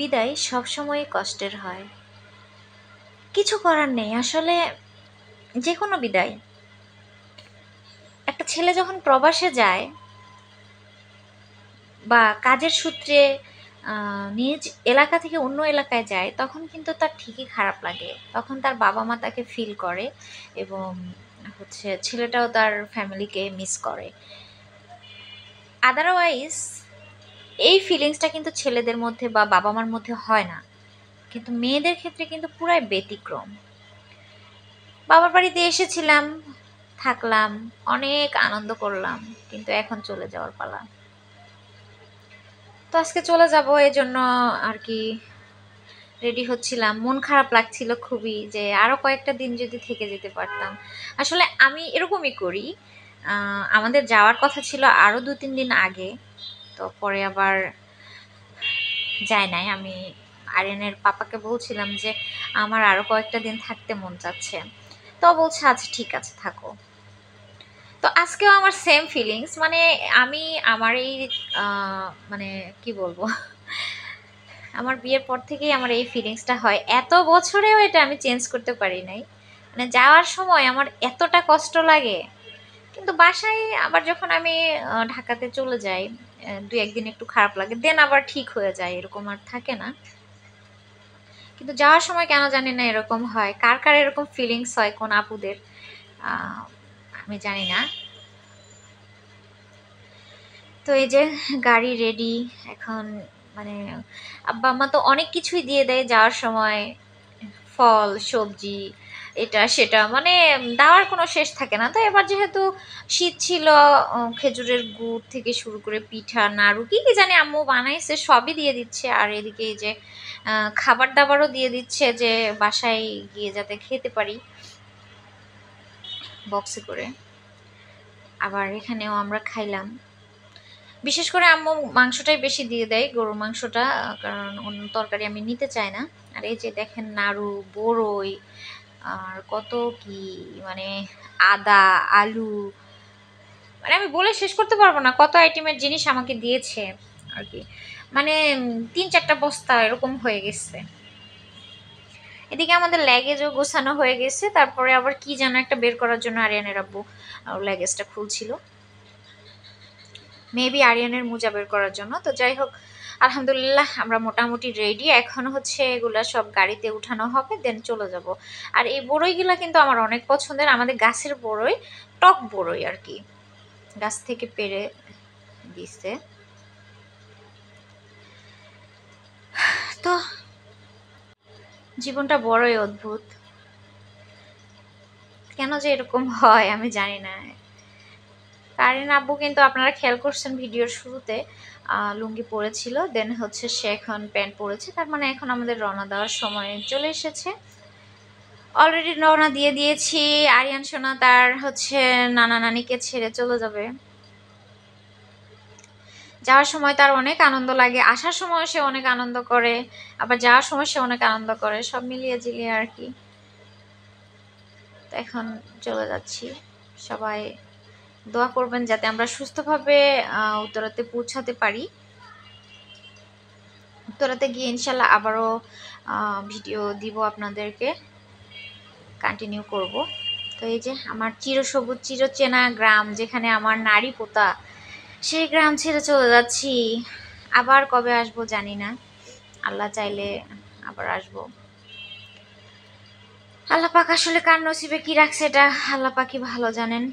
বিদায় সবসময় কষ্টের হয়, কিছু করার নেই আসলে। যে কোনো বিদায়, একটা ছেলে যখন প্রবাসে যায় বা কাজের সূত্রে নিজ এলাকা থেকে অন্য এলাকায় যায়, তখন কিন্তু তার ঠিকই খারাপ লাগে। তখন তার বাবা মা তাকে ফিল করে এবং ছেলেটাও তার ফ্যামিলিকে মিস করে। আদারওয়াইজ এই ফিলিংসটা কিন্তু ছেলেদের মধ্যে বা বাবা মার মধ্যে হয় না, কিন্তু মেয়েদের ক্ষেত্রে কিন্তু পুরাই ব্যতিক্রম। বাবার বাড়িতে এসেছিলাম, থাকলাম, অনেক আনন্দ করলাম, কিন্তু এখন চলে যাওয়ার পালা। তো আজকে চলে যাব, এই জন্য আর কি রেডি হচ্ছিলাম। মন খারাপ লাগছিল খুবই, যে আরো কয়েকটা দিন যদি থেকে যেতে পারতাম। আসলে আমি এরকমই করি, আমাদের যাওয়ার কথা ছিল আরো 2-3 দিন আগে, তো পরে আবার যায় নাই। আমি আরিয়ানের পাপাকে বলছিলাম যে আমার আরো কয়েকটা দিন থাকতে মন চাচ্ছে, তো বলছে আচ্ছা ঠিক আছে থাকো। তো আজকেও আমার সেম ফিলিংস, মানে আমি আমার এই মানে কি বলবো, আমার বিয়ের পর থেকেই আমার এই ফিলিংসটা হয়, এত বছরেও এটা আমি চেঞ্জ করতে পারি নাই। মানে যাওয়ার সময় আমার এতটা কষ্ট লাগে, কিন্তু বাসায় আবার যখন আমি ঢাকাতে চলে যাই, 2-1 দিন একটু খারাপ লাগে, দেন আবার ঠিক হয়ে যায়, এরকম আর থাকে না। কিন্তু যাওয়ার সময় কেন জানি না এরকম হয়। কার কার এরকম ফিলিংস হয় কোন আপুদের, আমি জানি না। তো এই যে গাড়ি রেডি এখন, মানে আব্বা আম্মা তো অনেক কিছুই দিয়ে দেয় যাওয়ার সময়, ফল সবজি এটা সেটা, মানে দেওয়ার কোনো শেষ থাকে না। তো এবার যেহেতু শীত ছিল, খেজুরের গুড় থেকে শুরু করে পিঠা নাড়ু কি কি জানি আম্মু বানাইছে, সবই দিয়ে দিচ্ছে। আর এদিকে এই যে খাবার দাবারও দিয়ে দিচ্ছে, যে বাসায় গিয়ে যাতে খেতে পারি বক্সে করে। আবার এখানেও আমরা খাইলাম। বিশেষ করে আম্মু মাংসটাই বেশি দিয়ে দেয়, গরুর মাংসটা, কারণ অন্য তরকারি আমি নিতে চাই না। আর এই যে দেখেন নাড়ু, বড়ই, আর কত কি, মানে আদা, আলু, মানে আমি বলে শেষ করতে পারবো না কত আইটেমের জিনিস আমাকে দিয়েছে আর কি। মানে 3-4টা বস্তা এরকম হয়ে গেছে। এদিকে আমাদের ল্যাগেজও গোছানো হয়ে গেছে, তারপরে আবার কি যেন একটা বের করার জন্য আরিয়ানের আব্বু ল্যাগেজটা খুলছিল, মেবি আরিয়ানের মোজা বের করার জন্য। তো যাই হোক, আলহামদুলিল্লাহ আমরা মোটামুটি রেডি। এখন এগুলা সব গাড়িতে উঠানো হবে, দেন চলে যাব। আর এই বড়ইগুলা কিন্তু আমার অনেক পছন্দের, আমাদের গাছের বড়ই, টক বড়ই আর কি, গাছ থেকে পেড়ে দিছে। তো জীবনটা বড়ই অদ্ভুত, কেন যে এরকম হয় আমি জানি না। কারিন আব্বু কিন্তু আপনারা খেয়াল করছেন ভিডিওর শুরুতে লুঙ্গি পরেছিল, দেন সে এখন প্যান্ট পরেছে, তার মানে এখন আমাদের রওনা দেওয়ার সময় চলে এসেছে। অলরেডি রওনা দিয়ে দিয়েছি। আরিয়ান সোনা তার নানা নানিকে ছেড়ে চলে যাবে। যাওয়ার সময় তার অনেক আনন্দ লাগে, আসার সময় সে অনেক আনন্দ করে, আবার যাওয়ার সময় সে অনেক আনন্দ করে, সব মিলিয়ে জিলিয়ে আর কি। তো এখন চলে যাচ্ছি। সবাই দোয়া করবেন যাতে আমরা সুস্থভাবে উত্তরাতে পৌঁছাতে পারি। উত্তরাতে গিয়ে ইনশাল্লাহ আবারও ভিডিও দিব, আপনাদেরকে কন্টিনিউ করব। তো এই যে আমার চিরসবুজ চিরচেনা গ্রাম, যেখানে আমার নারী পোতা, সেই গ্রাম ছেড়ে চলে যাচ্ছি। আবার কবে আসবো জানি না, আল্লাহ চাইলে আবার আসবো। আল্লাহ পাক আসলে কার নসিবে কি রাখছে এটা আল্লাহ পাকই ভালো জানেন।